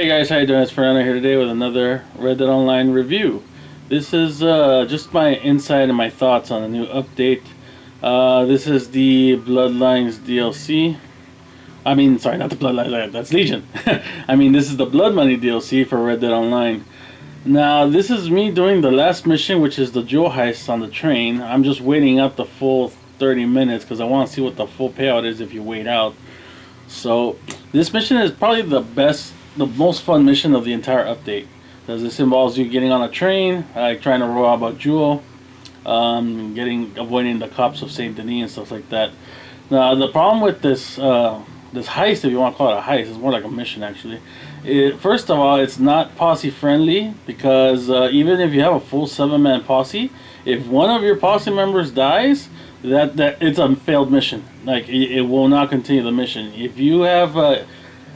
Hey guys, how you doing? It's Fernando here today with another Red Dead Online review. This is just my insight and my thoughts on the new update. This is the Bloodlines DLC. I mean, sorry, not the Bloodlines, that's Legion. I mean, this is the Blood Money DLC for Red Dead Online. Now, this is me doing the last mission, which is the jewel heist on the train. I'm just waiting out the full 30 minutes because I want to see what the full payout is if you wait out. So this mission is probably the most fun mission of the entire update, because this involves you getting on a train, like trying to rob a jewel, avoiding the cops of Saint Denis and stuff like that. Now the problem with this heist, if you want to call it a heist, it's more like a mission actually. First of all, it's not posse friendly because even if you have a full 7-man posse, if one of your posse members dies, that it's a failed mission. Like it will not continue the mission. If you have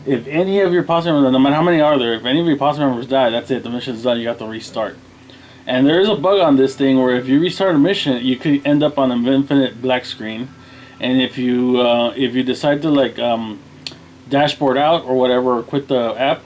if any of your posse members, no matter how many are there, if any of your posse members die, that's it. The mission's done. You have to restart. And there is a bug on this thing where if you restart a mission, you could end up on an infinite black screen. And if you decide to dashboard out or whatever, or quit the app,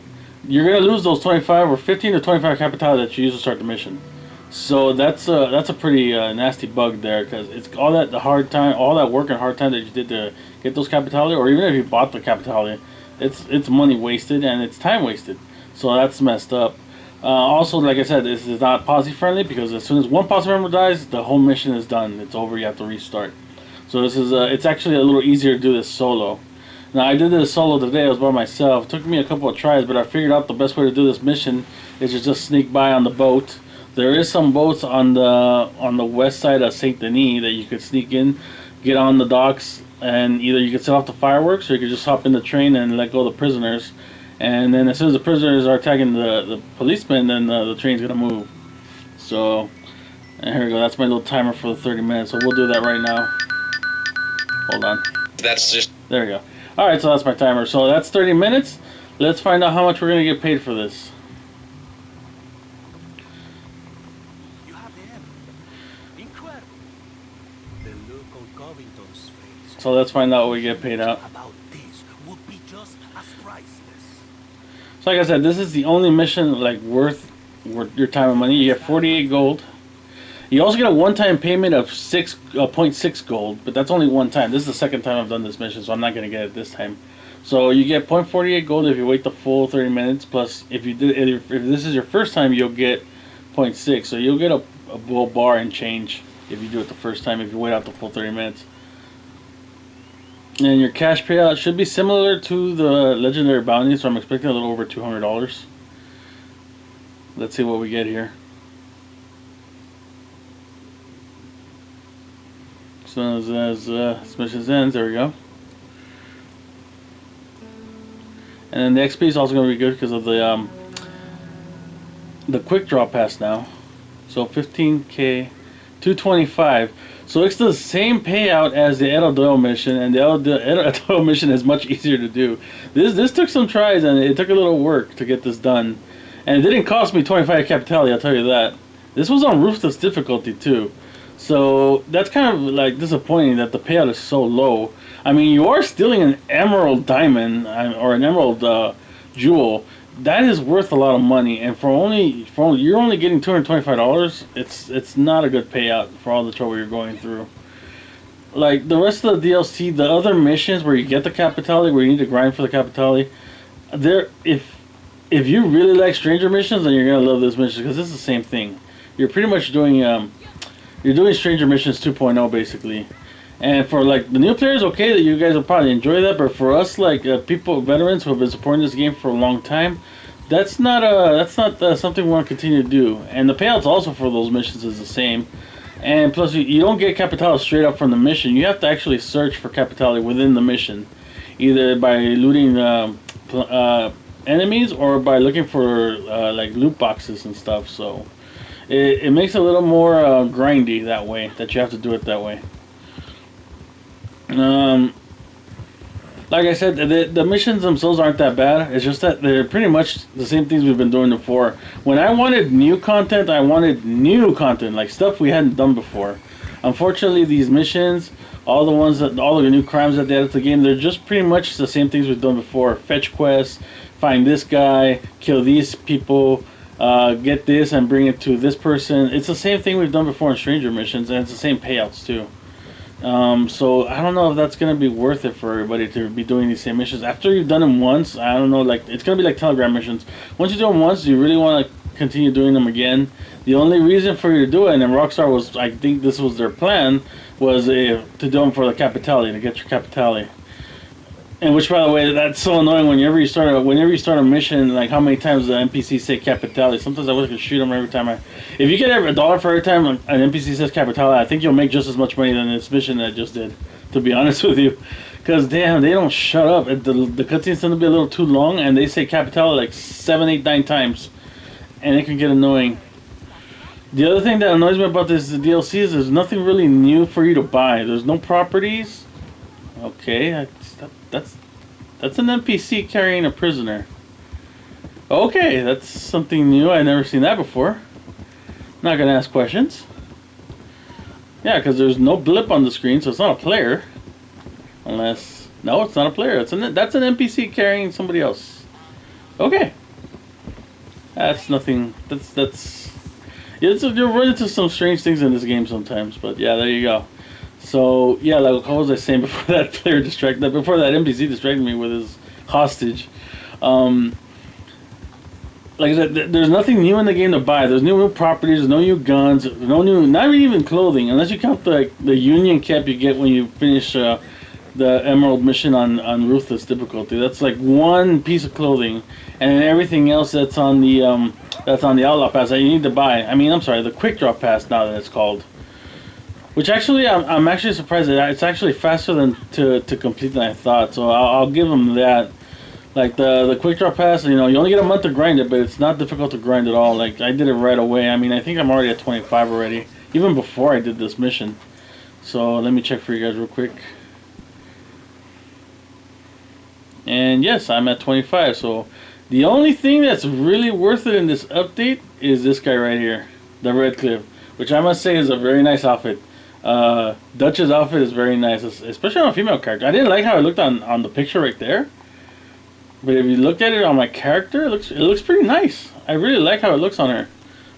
you're gonna lose those 25 or 15 to 25 capital that you use to start the mission. So that's a pretty nasty bug there, because it's all that all that work and hard time that you did to get those capitali, or even if you bought the capitali, it's money wasted and it's time wasted. So that's messed up. Also, like I said, this is not posse friendly because as soon as one posse member dies, the whole mission is done. It's over. You have to restart. So this is it's actually a little easier to do this solo. Now I did this solo today. I was by myself. It took me a couple of tries, but I figured out the best way to do this mission is to just sneak by on the boat. There is some boats on the west side of Saint Denis that you could sneak in, get on the docks, and either you could set off the fireworks or you could just hop in the train and let go of the prisoners. And then as soon as the prisoners are attacking the policemen, then the train's gonna move. So, and here we go. That's my little timer for the 30 minutes. So we'll do that right now. Hold on. There we go. All right, so that's my timer. So that's 30 minutes. Let's find out how much we're gonna get paid for this. So let's find out what we get paid out. So like I said, this is the only mission worth your time and money. You get 48 gold. You also get a one-time payment of 0.6 gold, but that's only one time. This is the second time I've done this mission, so I'm not going to get it this time. So you get 0.48 gold if you wait the full 30 minutes. Plus, if this is your first time, you'll get 0.6. So you'll get a bar and change if you do it the first time, if you wait out the full 30 minutes. And your cash payout should be similar to the legendary bounty, so I'm expecting a little over $200. Let's see what we get here. As soon as this mission ends, there we go. And then the XP is also going to be good because of the quick draw pass now. So 15k, 225. So it's the same payout as the El Doyle mission, and the El Doyle mission is much easier to do. This took some tries, and it took a little work to get this done. And it didn't cost me 25 capitali, I'll tell you that. This was on ruthless difficulty too. So that's kind of disappointing that the payout is so low. I mean, you are stealing an emerald diamond or an emerald jewel. That is worth a lot of money, and you're only getting $225. It's not a good payout for all the trouble you're going through. Like the rest of the DLC, the other missions where you get the capitali, where you need to grind for the capitali, if you really like stranger missions, then you're gonna love this mission because it's the same thing. You're pretty much doing stranger missions 2.0 basically. And for the new players, okay, that you guys will probably enjoy that. But for us, veterans who have been supporting this game for a long time, that's not something we want to continue to do. And the payouts also for those missions is the same. And plus, you don't get capitali straight up from the mission. You have to actually search for capitali within the mission, either by looting enemies or by looking for loot boxes and stuff. So it makes it a little more grindy that way. That you have to do it that way. Like I said, the missions themselves aren't that bad. It's just that they're pretty much the same things we've been doing before. When I wanted new content, like stuff we hadn't done before. Unfortunately, these missions, all the new crimes that they added to the game, they're just pretty much the same things we've done before. Fetch quests, find this guy, kill these people, get this and bring it to this person. It's the same thing we've done before in Stranger missions, and it's the same payouts too. So I don't know if that's gonna be worth it for everybody to be doing these same missions after you've done them once. I don't know, like it's gonna be like Telegram missions. Once you do them once, you really want to continue doing them again. The only reason for you to do it, and Rockstar was, I think this was their plan, was to do them for the Capitale, to get your Capitale. And which, by the way, that's so annoying. Whenever you start a mission, like how many times the NPCs say Capitale. Sometimes I wish I could shoot them every time. If you get $1 for every time an NPC says Capitale, I think you'll make just as much money than this mission that I just did. To be honest with you, because damn, they don't shut up. The cutscenes tend to be a little too long, and they say Capitale like 7, 8, 9 times, and it can get annoying. The other thing that annoys me about this DLC is there's nothing really new for you to buy. There's no properties. Okay, that's an NPC carrying a prisoner. Okay, that's something new. I've never seen that before. Not gonna ask questions. Yeah, because there's no blip on the screen, so it's not a player. Unless, no, it's not a player. That's an NPC carrying somebody else. Okay, that's nothing. You'll run into some strange things in this game sometimes, but yeah, there you go. So yeah, like what was I saying before that before that NPC distracted me with his hostage. Like I said, there's nothing new in the game to buy. There's new properties, there's no new guns, not even clothing, unless you count the Union cap you get when you finish the Emerald mission on Ruthless difficulty. That's like one piece of clothing, and then everything else that's on the Outlaw Pass that you need to buy. I mean, I'm sorry, the Quick Draw Pass now that it's called. Which actually, I'm actually surprised that it's actually faster than to complete than I thought. So I'll give them that. Like the Quick Draw Pass, you only get a month to grind it, but it's not difficult to grind at all. Like I did it right away. I mean, I think I'm already at 25 already, even before I did this mission. So let me check for you guys real quick. And yes, I'm at 25. So the only thing that's really worth it in this update is this guy right here, the Redcliffe, which I must say is a very nice outfit. Dutch's outfit is very nice, especially on a female character. I didn't like how it looked on the picture right there, but if you look at it on my character, it looks pretty nice. I really like how it looks on her.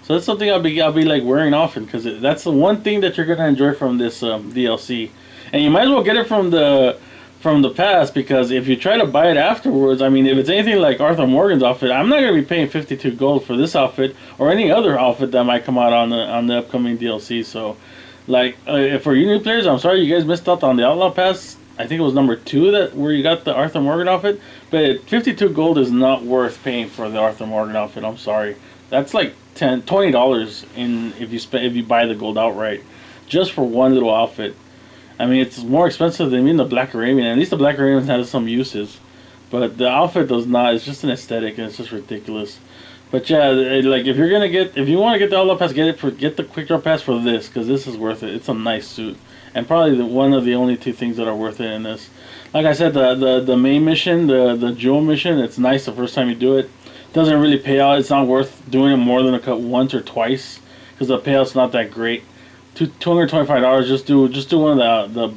So that's something I'll be like wearing often, because that's the one thing that you're gonna enjoy from this DLC. And you might as well get it from the past, because if you try to buy it afterwards, I mean, if it's anything like Arthur Morgan's outfit, I'm not gonna be paying 52 gold for this outfit or any other outfit that might come out on the upcoming DLC. So. Like, for you new players, I'm sorry you guys missed out on the Outlaw Pass. I think it was number 2 where you got the Arthur Morgan outfit. But 52 gold is not worth paying for the Arthur Morgan outfit. I'm sorry. That's like $20 if you buy the gold outright, just for one little outfit. I mean, it's more expensive than even the Black Arabian. At least the Black Arabian has some uses, but the outfit does not. It's just an aesthetic, and it's just ridiculous. But yeah, like if you want to get the Outlaw Pass, get the Quick Draw Pass for this, because this is worth it. It's a nice suit, and probably one of the only 2 things that are worth it in this. Like I said, the main mission, the Jewel mission, it's nice the first time you do it. Doesn't really pay out. It's not worth doing it more than once or twice, because the payout's not that great. $225. Just do one of the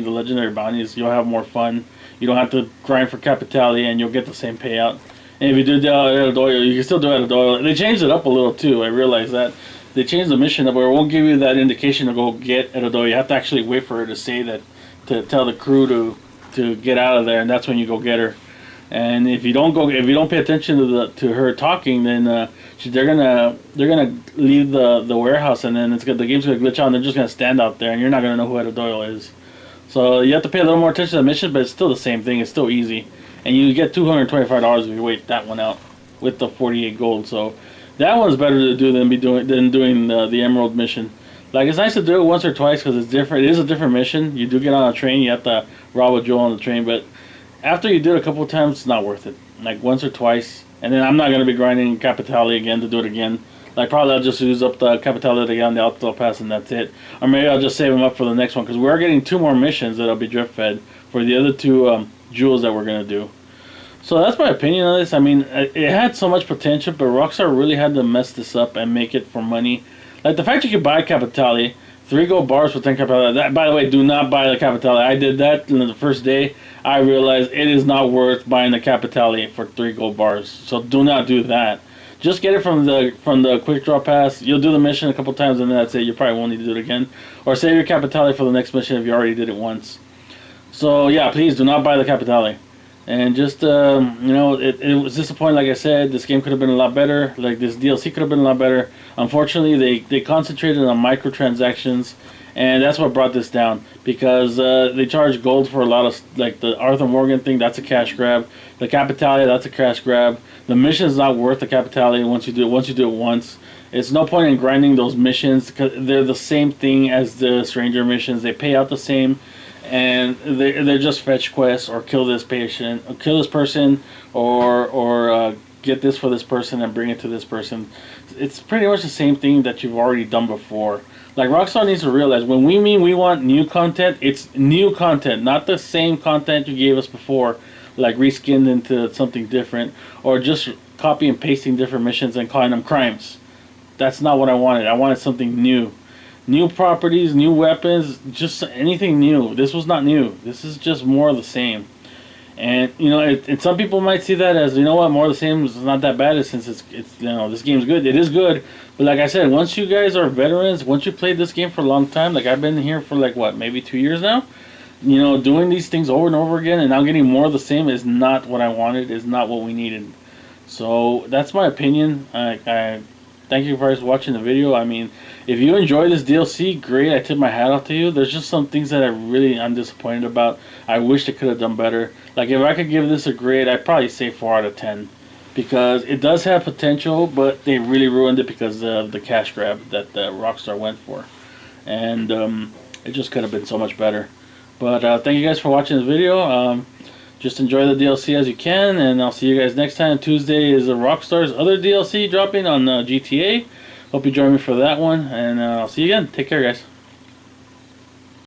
legendary bounties. You'll have more fun. You don't have to grind for Capitale, and you'll get the same payout. And if you do El Doyle, you can still do El Doyle. They changed it up a little too. I realized that they changed the mission up, where it won't give you that indication to go get El Doyle. You have to actually wait for her to say that, to tell the crew to get out of there, and that's when you go get her. And if you don't pay attention to her talking, then they're gonna leave the warehouse, and then the game's gonna glitch out, and they're just gonna stand out there, and you're not gonna know who El Doyle is. So you have to pay a little more attention to the mission, but it's still the same thing. It's still easy. And you get $225 if you wait that one out with the 48 gold. So that one's better to do than doing the Emerald mission. Like, it's nice to do it once or twice because it's different. It is a different mission. You do get on a train. You have to rob with Joel on the train. But after you do it a couple of times, it's not worth it. Like, once or twice. And then I'm not going to be grinding Capitale again to do it again. Like, probably I'll just use up the Capitale to get on the Outlaw Pass, and that's it. Or maybe I'll just save them up for the next one, because we're getting 2 more missions that'll be drip fed for the other 2 jewels that we're going to do. So that's my opinion on this. I mean, it had so much potential, but Rockstar really had to mess this up and make it for money. Like, the fact you could buy Capitale 3 gold bars for 10 Capital. That, by the way, do not buy the Capitale. I did that in the first day. I realized it is not worth buying the Capitale for 3 gold bars. So do not do that. Just get it from the quick draw pass. You'll do the mission a couple times and then that's it. You probably won't need to do it again. Or save your Capitale for the next mission if you already did it once. So yeah, please do not buy the Capitale. And just it was disappointing. Like I said, this game could have been a lot better. Like this DLC could have been a lot better. Unfortunately, they concentrated on microtransactions, and that's what brought this down. Because they charge gold for a lot of like the Arthur Morgan thing. That's a cash grab. The Capitalia, that's a cash grab. The mission is not worth the Capitalia once you do it once. It's no point in grinding those missions because they're the same thing as the stranger missions. They pay out the same, and they're just fetch quests or kill this patient, or kill this person, or get this for this person and bring it to this person. It's pretty much the same thing that you've already done before. Like Rockstar needs to realize when we mean we want new content, it's new content, not the same content you gave us before, like reskinned into something different or just copy and pasting different missions and calling them crimes. That's not what I wanted. I wanted something new. New properties, new weapons, just anything new. This was not new. This is just more of the same. And some people might see that as more of the same is not that bad since it's this game's good. It is good, but like I said, once you guys are veterans, once you played this game for a long time, like I've been here for like what maybe 2 years now. Doing these things over and over again and now getting more of the same is not what I wanted. Is not what we needed. So that's my opinion. I thank you guys for watching the video. I mean, if you enjoy this DLC, great. I tip my hat off to you. There's just some things that I'm disappointed about. I wish they could have done better. Like if I could give this a grade, I'd probably say 4 out of 10 because it does have potential, but they really ruined it because of the cash grab that Rockstar went for, and it just could have been so much better. But thank you guys for watching this video. Just enjoy the DLC as you can, and I'll see you guys next time. Tuesday is Rockstar's other DLC dropping on GTA. Hope you join me for that one, and I'll see you again. Take care, guys.